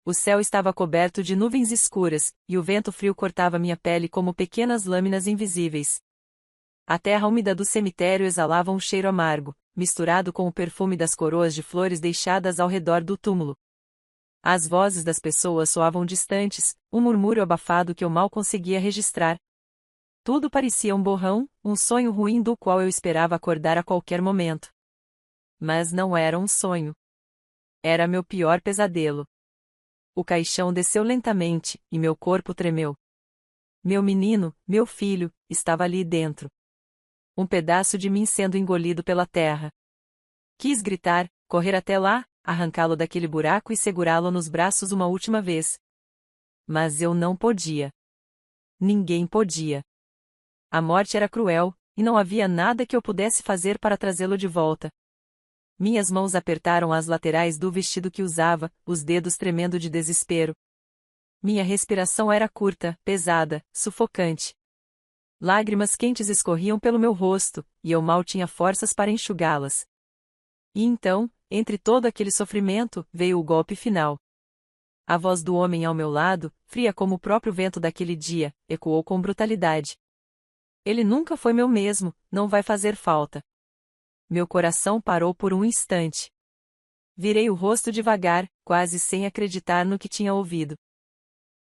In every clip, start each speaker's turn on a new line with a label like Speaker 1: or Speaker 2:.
Speaker 1: O céu estava coberto de nuvens escuras, e o vento frio cortava minha pele como pequenas lâminas invisíveis. A terra úmida do cemitério exalava um cheiro amargo, misturado com o perfume das coroas de flores deixadas ao redor do túmulo. As vozes das pessoas soavam distantes, um murmúrio abafado que eu mal conseguia registrar. Tudo parecia um borrão, um sonho ruim do qual eu esperava acordar a qualquer momento. Mas não era um sonho. Era meu pior pesadelo. O caixão desceu lentamente, e meu corpo tremeu. Meu menino, meu filho, estava ali dentro. Um pedaço de mim sendo engolido pela terra. Quis gritar, correr até lá, arrancá-lo daquele buraco e segurá-lo nos braços uma última vez. Mas eu não podia. Ninguém podia. A morte era cruel, e não havia nada que eu pudesse fazer para trazê-lo de volta. Minhas mãos apertaram as laterais do vestido que usava, os dedos tremendo de desespero. Minha respiração era curta, pesada, sufocante. Lágrimas quentes escorriam pelo meu rosto, e eu mal tinha forças para enxugá-las. E então, entre todo aquele sofrimento, veio o golpe final. A voz do homem ao meu lado, fria como o próprio vento daquele dia, ecoou com brutalidade. Ele nunca foi meu mesmo, não vai fazer falta. Meu coração parou por um instante. Virei o rosto devagar, quase sem acreditar no que tinha ouvido.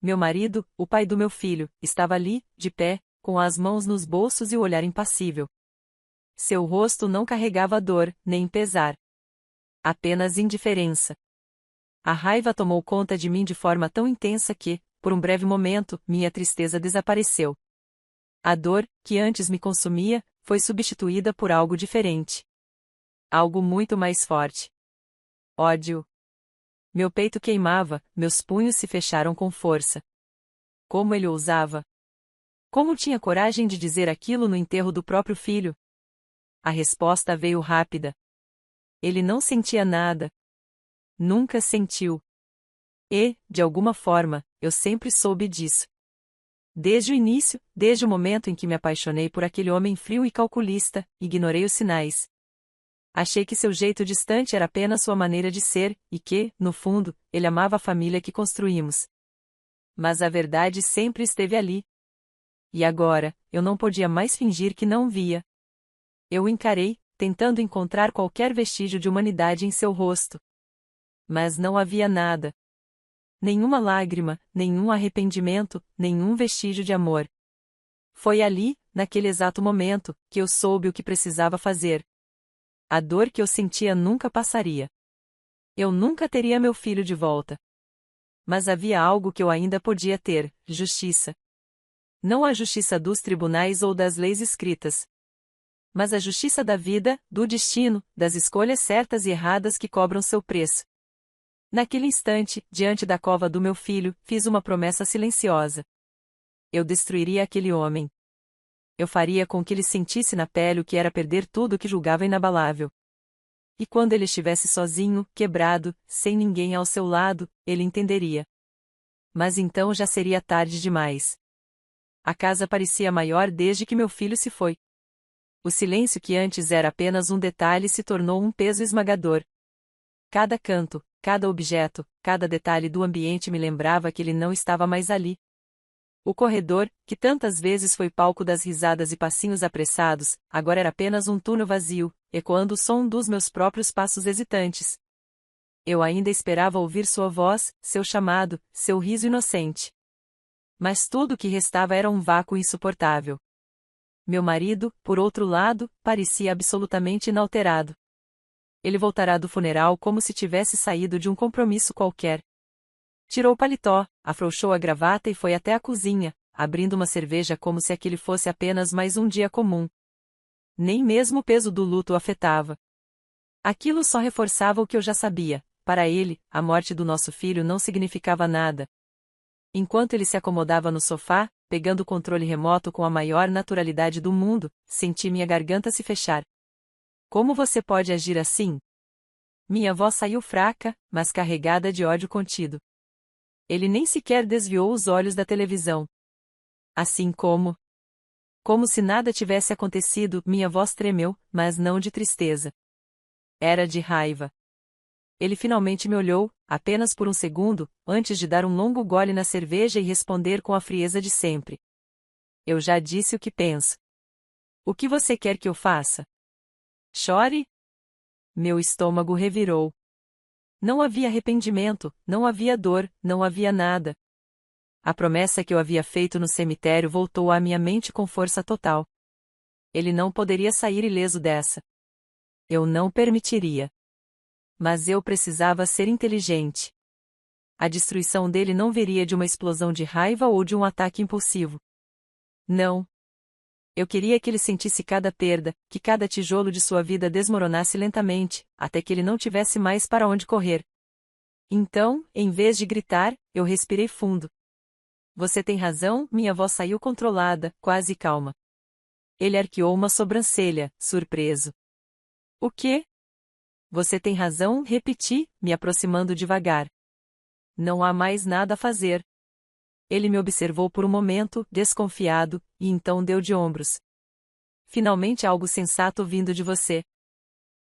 Speaker 1: Meu marido, o pai do meu filho, estava ali, de pé, com as mãos nos bolsos e o olhar impassível. Seu rosto não carregava dor, nem pesar. Apenas indiferença. A raiva tomou conta de mim de forma tão intensa que, por um breve momento, minha tristeza desapareceu. A dor, que antes me consumia, foi substituída por algo diferente. Algo muito mais forte. Ódio. Meu peito queimava, meus punhos se fecharam com força. Como ele ousava? Como tinha coragem de dizer aquilo no enterro do próprio filho? A resposta veio rápida. Ele não sentia nada. Nunca sentiu. E, de alguma forma, eu sempre soube disso. Desde o início, desde o momento em que me apaixonei por aquele homem frio e calculista, ignorei os sinais. Achei que seu jeito distante era apenas sua maneira de ser, e que, no fundo, ele amava a família que construímos. Mas a verdade sempre esteve ali. E agora, eu não podia mais fingir que não via. Eu o encarei, tentando encontrar qualquer vestígio de humanidade em seu rosto. Mas não havia nada. Nenhuma lágrima, nenhum arrependimento, nenhum vestígio de amor. Foi ali, naquele exato momento, que eu soube o que precisava fazer. A dor que eu sentia nunca passaria. Eu nunca teria meu filho de volta. Mas havia algo que eu ainda podia ter: justiça. Não a justiça dos tribunais ou das leis escritas, mas a justiça da vida, do destino, das escolhas certas e erradas que cobram seu preço. Naquele instante, diante da cova do meu filho, fiz uma promessa silenciosa. Eu destruiria aquele homem. Eu faria com que ele sentisse na pele o que era perder tudo o que julgava inabalável. E quando ele estivesse sozinho, quebrado, sem ninguém ao seu lado, ele entenderia. Mas então já seria tarde demais. A casa parecia maior desde que meu filho se foi. O silêncio que antes era apenas um detalhe se tornou um peso esmagador. Cada canto, cada objeto, cada detalhe do ambiente me lembrava que ele não estava mais ali. O corredor, que tantas vezes foi palco das risadas e passinhos apressados, agora era apenas um túnel vazio, ecoando o som dos meus próprios passos hesitantes. Eu ainda esperava ouvir sua voz, seu chamado, seu riso inocente. Mas tudo o que restava era um vácuo insuportável. Meu marido, por outro lado, parecia absolutamente inalterado. Ele voltará do funeral como se tivesse saído de um compromisso qualquer. Tirou o paletó, afrouxou a gravata e foi até a cozinha, abrindo uma cerveja como se aquele fosse apenas mais um dia comum. Nem mesmo o peso do luto o afetava. Aquilo só reforçava o que eu já sabia: para ele, a morte do nosso filho não significava nada. Enquanto ele se acomodava no sofá, pegando o controle remoto com a maior naturalidade do mundo, senti minha garganta se fechar. Como você pode agir assim? Minha voz saiu fraca, mas carregada de ódio contido. Ele nem sequer desviou os olhos da televisão. Assim como se nada tivesse acontecido, minha voz tremeu, mas não de tristeza. Era de raiva. Ele finalmente me olhou, apenas por um segundo, antes de dar um longo gole na cerveja e responder com a frieza de sempre. Eu já disse o que penso. O que você quer que eu faça? Chore? Meu estômago revirou. Não havia arrependimento, não havia dor, não havia nada. A promessa que eu havia feito no cemitério voltou à minha mente com força total. Ele não poderia sair ileso dessa. Eu não permitiria. Mas eu precisava ser inteligente. A destruição dele não viria de uma explosão de raiva ou de um ataque impulsivo. Não. Eu queria que ele sentisse cada perda, que cada tijolo de sua vida desmoronasse lentamente, até que ele não tivesse mais para onde correr. Então, em vez de gritar, eu respirei fundo. Você tem razão, minha voz saiu controlada, quase calma. Ele arqueou uma sobrancelha, surpreso. O quê? Você tem razão, repeti, me aproximando devagar. Não há mais nada a fazer. Ele me observou por um momento, desconfiado, e então deu de ombros. Finalmente algo sensato vindo de você.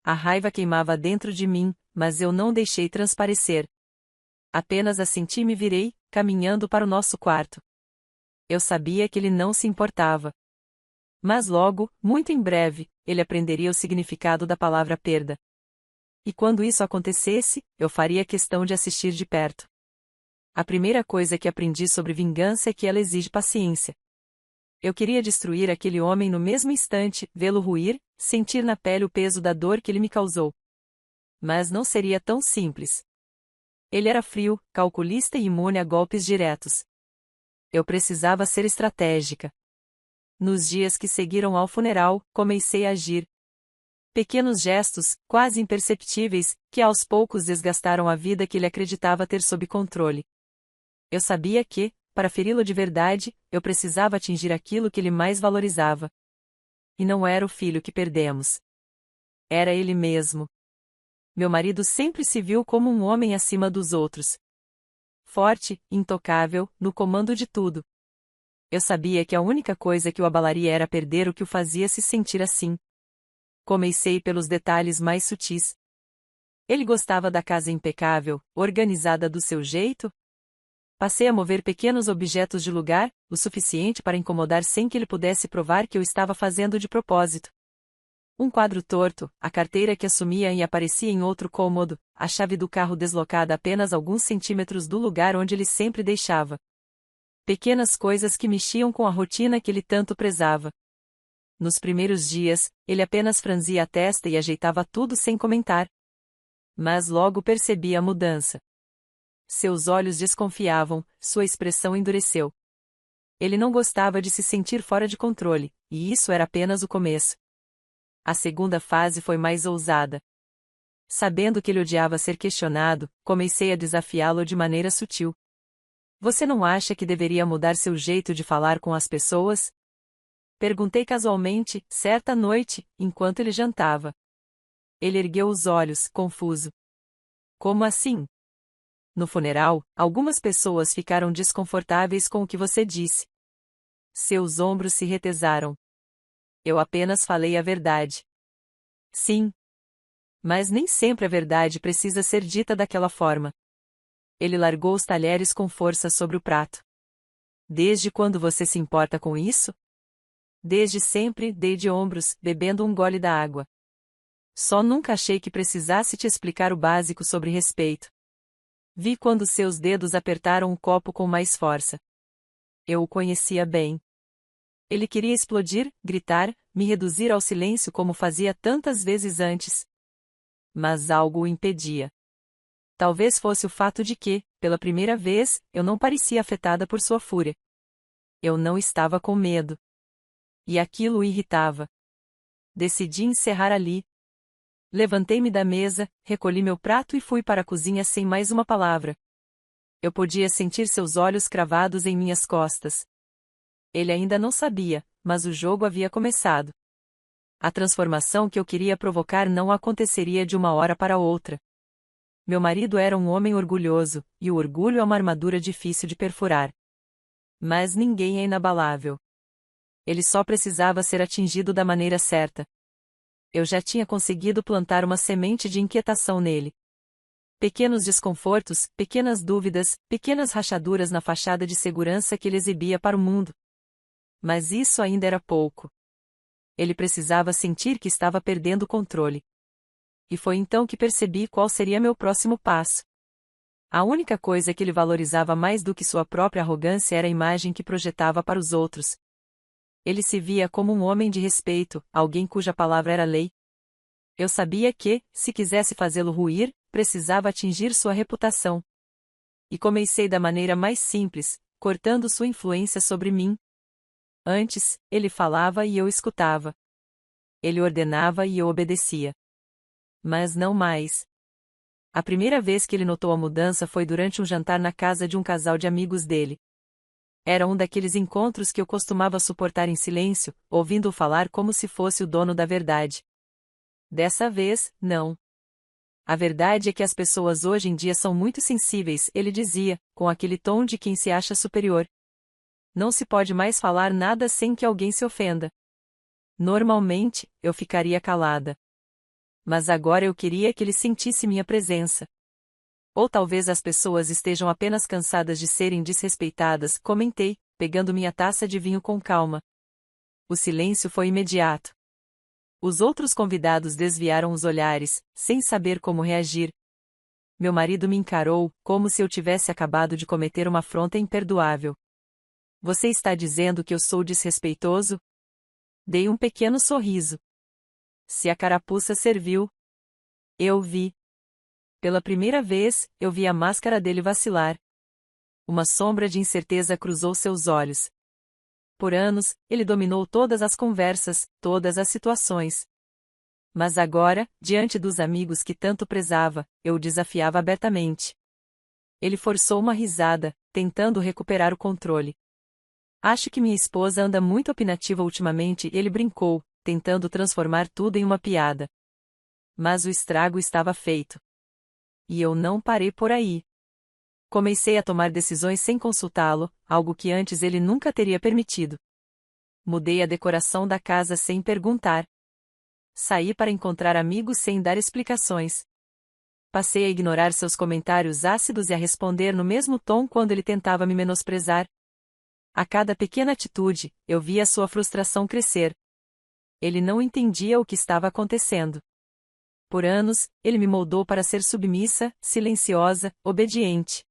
Speaker 1: A raiva queimava dentro de mim, mas eu não deixei transparecer. Apenas assenti e me virei, caminhando para o nosso quarto. Eu sabia que ele não se importava. Mas logo, muito em breve, ele aprenderia o significado da palavra perda. E quando isso acontecesse, eu faria questão de assistir de perto. A primeira coisa que aprendi sobre vingança é que ela exige paciência. Eu queria destruir aquele homem no mesmo instante, vê-lo ruir, sentir na pele o peso da dor que ele me causou. Mas não seria tão simples. Ele era frio, calculista e imune a golpes diretos. Eu precisava ser estratégica. Nos dias que seguiram ao funeral, comecei a agir. Pequenos gestos, quase imperceptíveis, que aos poucos desgastaram a vida que ele acreditava ter sob controle. Eu sabia que, para feri-lo de verdade, eu precisava atingir aquilo que ele mais valorizava. E não era o filho que perdemos. Era ele mesmo. Meu marido sempre se viu como um homem acima dos outros. Forte, intocável, no comando de tudo. Eu sabia que a única coisa que o abalaria era perder o que o fazia se sentir assim. Comecei pelos detalhes mais sutis. Ele gostava da casa impecável, organizada do seu jeito. Passei a mover pequenos objetos de lugar, o suficiente para incomodar sem que ele pudesse provar que eu estava fazendo de propósito. Um quadro torto, a carteira que assumia e aparecia em outro cômodo, a chave do carro deslocada apenas alguns centímetros do lugar onde ele sempre deixava. Pequenas coisas que mexiam com a rotina que ele tanto prezava. Nos primeiros dias, ele apenas franzia a testa e ajeitava tudo sem comentar. Mas logo percebi a mudança. Seus olhos desconfiavam, sua expressão endureceu. Ele não gostava de se sentir fora de controle, e isso era apenas o começo. A segunda fase foi mais ousada. Sabendo que ele odiava ser questionado, comecei a desafiá-lo de maneira sutil. Você não acha que deveria mudar seu jeito de falar com as pessoas? Perguntei casualmente, certa noite, enquanto ele jantava. Ele ergueu os olhos, confuso. Como assim? No funeral, algumas pessoas ficaram desconfortáveis com o que você disse. Seus ombros se retesaram. Eu apenas falei a verdade. Sim. Mas nem sempre a verdade precisa ser dita daquela forma. Ele largou os talheres com força sobre o prato. Desde quando você se importa com isso? Desde sempre, dei de ombros, bebendo um gole da água. Só nunca achei que precisasse te explicar o básico sobre respeito. Vi quando seus dedos apertaram o copo com mais força. Eu o conhecia bem. Ele queria explodir, gritar, me reduzir ao silêncio como fazia tantas vezes antes. Mas algo o impedia. Talvez fosse o fato de que, pela primeira vez, eu não parecia afetada por sua fúria. Eu não estava com medo. E aquilo o irritava. Decidi encerrar ali. Levantei-me da mesa, recolhi meu prato e fui para a cozinha sem mais uma palavra. Eu podia sentir seus olhos cravados em minhas costas. Ele ainda não sabia, mas o jogo havia começado. A transformação que eu queria provocar não aconteceria de uma hora para outra. Meu marido era um homem orgulhoso, e o orgulho é uma armadura difícil de perfurar. Mas ninguém é inabalável. Ele só precisava ser atingido da maneira certa. Eu já tinha conseguido plantar uma semente de inquietação nele. Pequenos desconfortos, pequenas dúvidas, pequenas rachaduras na fachada de segurança que ele exibia para o mundo. Mas isso ainda era pouco. Ele precisava sentir que estava perdendo o controle. E foi então que percebi qual seria meu próximo passo. A única coisa que ele valorizava mais do que sua própria arrogância era a imagem que projetava para os outros. Ele se via como um homem de respeito, alguém cuja palavra era lei. Eu sabia que, se quisesse fazê-lo ruir, precisava atingir sua reputação. E comecei da maneira mais simples, cortando sua influência sobre mim. Antes, ele falava e eu escutava. Ele ordenava e eu obedecia. Mas não mais. A primeira vez que ele notou a mudança foi durante um jantar na casa de um casal de amigos dele. Era um daqueles encontros que eu costumava suportar em silêncio, ouvindo-o falar como se fosse o dono da verdade. Dessa vez, não. A verdade é que as pessoas hoje em dia são muito sensíveis, ele dizia, com aquele tom de quem se acha superior. Não se pode mais falar nada sem que alguém se ofenda. Normalmente, eu ficaria calada. Mas agora eu queria que ele sentisse minha presença. Ou talvez as pessoas estejam apenas cansadas de serem desrespeitadas, comentei, pegando minha taça de vinho com calma. O silêncio foi imediato. Os outros convidados desviaram os olhares, sem saber como reagir. Meu marido me encarou, como se eu tivesse acabado de cometer uma afronta imperdoável. Você está dizendo que eu sou desrespeitoso? Dei um pequeno sorriso. Se a carapuça serviu. Eu vi. Pela primeira vez, eu vi a máscara dele vacilar. Uma sombra de incerteza cruzou seus olhos. Por anos, ele dominou todas as conversas, todas as situações. Mas agora, diante dos amigos que tanto prezava, eu o desafiava abertamente. Ele forçou uma risada, tentando recuperar o controle. Acho que minha esposa anda muito opinativa ultimamente, ele brincou, tentando transformar tudo em uma piada. Mas o estrago estava feito. E eu não parei por aí. Comecei a tomar decisões sem consultá-lo, algo que antes ele nunca teria permitido. Mudei a decoração da casa sem perguntar. Saí para encontrar amigos sem dar explicações. Passei a ignorar seus comentários ácidos e a responder no mesmo tom quando ele tentava me menosprezar. A cada pequena atitude, eu via sua frustração crescer. Ele não entendia o que estava acontecendo. Por anos, ele me moldou para ser submissa, silenciosa, obediente.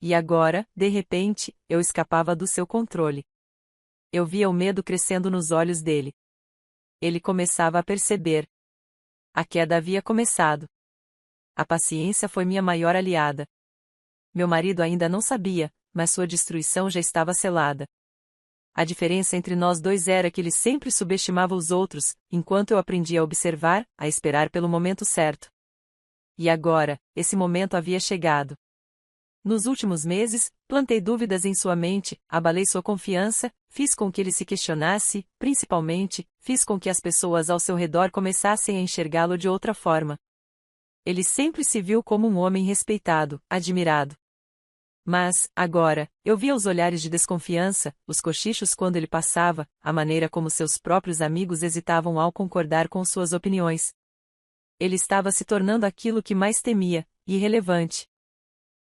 Speaker 1: E agora, de repente, eu escapava do seu controle. Eu via o medo crescendo nos olhos dele. Ele começava a perceber. A queda havia começado. A paciência foi minha maior aliada. Meu marido ainda não sabia, mas sua destruição já estava selada. A diferença entre nós dois era que ele sempre subestimava os outros, enquanto eu aprendia a observar, a esperar pelo momento certo. E agora, esse momento havia chegado. Nos últimos meses, plantei dúvidas em sua mente, abalei sua confiança, fiz com que ele se questionasse, principalmente, fiz com que as pessoas ao seu redor começassem a enxergá-lo de outra forma. Ele sempre se viu como um homem respeitado, admirado. Mas, agora, eu via os olhares de desconfiança, os cochichos quando ele passava, a maneira como seus próprios amigos hesitavam ao concordar com suas opiniões. Ele estava se tornando aquilo que mais temia, irrelevante.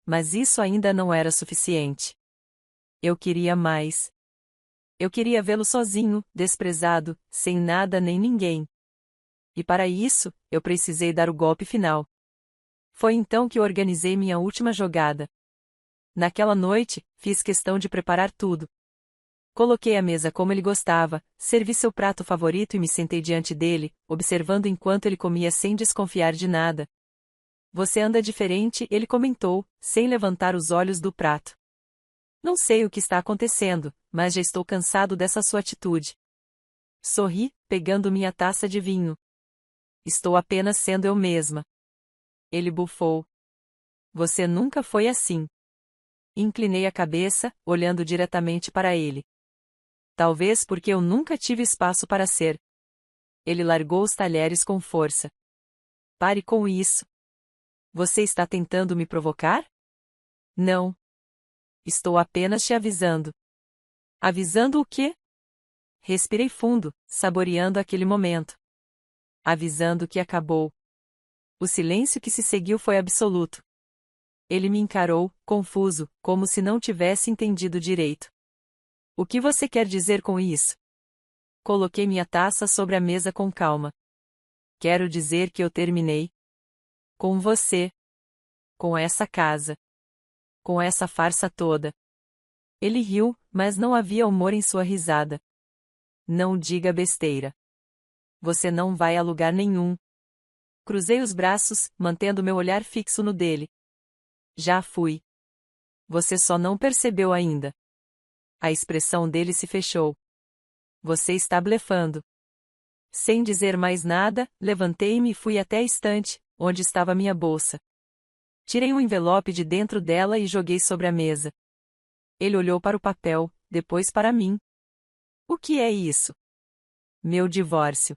Speaker 1: Mas isso ainda não era suficiente. Eu queria mais. Eu queria vê-lo sozinho, desprezado, sem nada nem ninguém. E para isso, eu precisei dar o golpe final. Foi então que organizei minha última jogada. Naquela noite, fiz questão de preparar tudo. Coloquei a mesa como ele gostava, servi seu prato favorito e me sentei diante dele, observando enquanto ele comia sem desconfiar de nada. Você anda diferente, ele comentou, sem levantar os olhos do prato. Não sei o que está acontecendo, mas já estou cansado dessa sua atitude. Sorri, pegando minha taça de vinho. Estou apenas sendo eu mesma. Ele bufou. Você nunca foi assim. Inclinei a cabeça, olhando diretamente para ele. Talvez porque eu nunca tive espaço para ser. Ele largou os talheres com força. Pare com isso. Você está tentando me provocar? Não. Estou apenas te avisando. Avisando o quê? Respirei fundo, saboreando aquele momento. Avisando que acabou. O silêncio que se seguiu foi absoluto. Ele me encarou, confuso, como se não tivesse entendido direito. O que você quer dizer com isso? Coloquei minha taça sobre a mesa com calma. Quero dizer que eu terminei. Com você. Com essa casa. Com essa farsa toda. Ele riu, mas não havia humor em sua risada. Não diga besteira. Você não vai a lugar nenhum. Cruzei os braços, mantendo meu olhar fixo no dele. Já fui. Você só não percebeu ainda. A expressão dele se fechou. Você está blefando. Sem dizer mais nada, levantei-me e fui até a estante, onde estava minha bolsa. Tirei um envelope de dentro dela e joguei sobre a mesa. Ele olhou para o papel, depois para mim. O que é isso? Meu divórcio.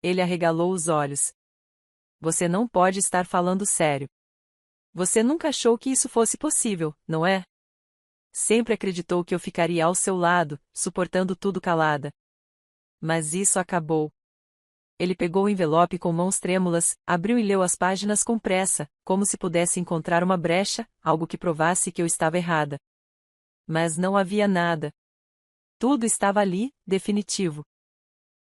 Speaker 1: Ele arregalou os olhos. Você não pode estar falando sério. Você nunca achou que isso fosse possível, não é? Sempre acreditou que eu ficaria ao seu lado, suportando tudo calada. Mas isso acabou. Ele pegou o envelope com mãos trêmulas, abriu e leu as páginas com pressa, como se pudesse encontrar uma brecha, algo que provasse que eu estava errada. Mas não havia nada. Tudo estava ali, definitivo.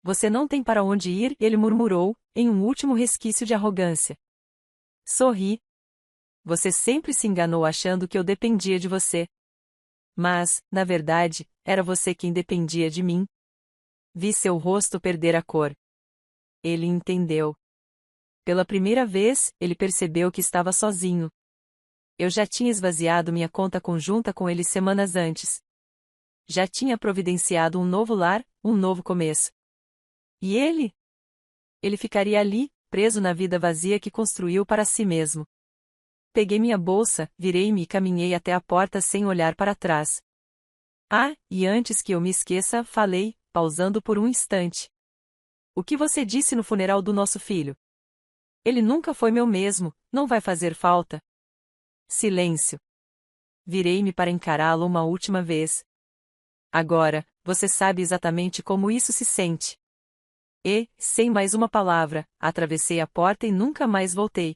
Speaker 1: Você não tem para onde ir, ele murmurou, em um último resquício de arrogância. Sorri. Você sempre se enganou achando que eu dependia de você. Mas, na verdade, era você quem dependia de mim. Vi seu rosto perder a cor. Ele entendeu. Pela primeira vez, ele percebeu que estava sozinho. Eu já tinha esvaziado minha conta conjunta com ele semanas antes. Já tinha providenciado um novo lar, um novo começo. E ele? Ele ficaria ali, preso na vida vazia que construiu para si mesmo. Peguei minha bolsa, virei-me e caminhei até a porta sem olhar para trás. Ah, e antes que eu me esqueça, falei, pausando por um instante. O que você disse no funeral do nosso filho? Ele nunca foi meu mesmo, não vai fazer falta. Silêncio. Virei-me para encará-lo uma última vez. Agora, você sabe exatamente como isso se sente. E, sem mais uma palavra, atravessei a porta e nunca mais voltei.